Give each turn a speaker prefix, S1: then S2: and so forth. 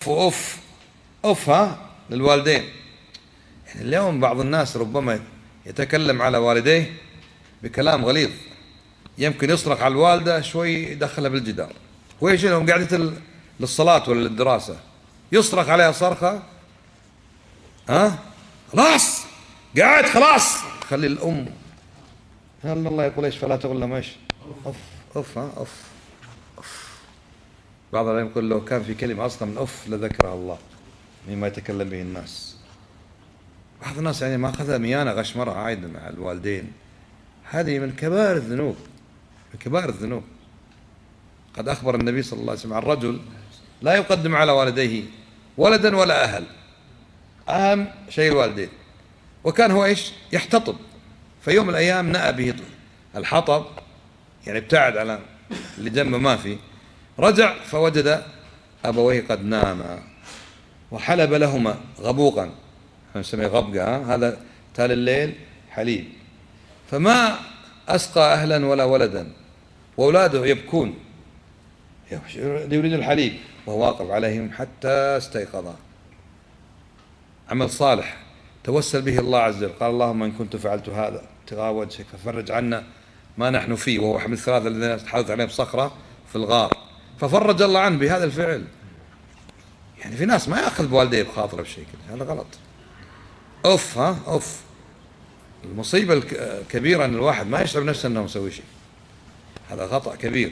S1: اوف اوف ها للوالدين. يعني اليوم بعض الناس ربما يتكلم على والديه بكلام غليظ، يمكن يصرخ على الوالدة شوي يدخلها بالجدار، وهي شنو قاعدة للصلاة ولا للدراسة، يصرخ عليها صرخة. ها خلاص قاعد خلاص، خلي الأم. الله يقول ايش فلا تقول لهم ايش اوف اوف ها اوف. بعض العلماء يقول لو كان في كلمة أصلا من أوف لذكرها الله مما يتكلم به الناس. بعض الناس يعني ما أخذها ميانة غشمرة عايدة مع الوالدين، هذه من كبار الذنوب، من كبار الذنوب. قد أخبر النبي صلى الله عليه وسلم عن رجل لا يقدم على والديه ولدا ولا أهل، أهم شيء الوالدين. وكان هو إيش يحتطب، في يوم من الأيام نأى به الحطب، يعني ابتعد على اللي جنبه ما في، رجع فوجد أبويه قد ناما وحلب لهما غبوقا، نسميه غبقة، هذا تال الليل حليب، فما أسقى أهلا ولا ولدا، وأولاده يبكون يريد الحليب وهو واقف عليهم حتى استيقظا. عمل صالح توسل به الله عز وجل، قال اللهم إن كنت فعلت هذا ابتغاء وجهك ففرج عنا ما نحن فيه، وهو حمل الثلاثة الذين تحدث عليهم بصخرة في الغار، ففرج الله عنه بهذا الفعل. يعني في ناس ما ياخذ بوالديه بخاطره بشيء كذا، هذا غلط. اوف ها اوف. المصيبة الكبيرة ان الواحد ما يشعر نفسه انه مسوي شيء، هذا خطأ كبير.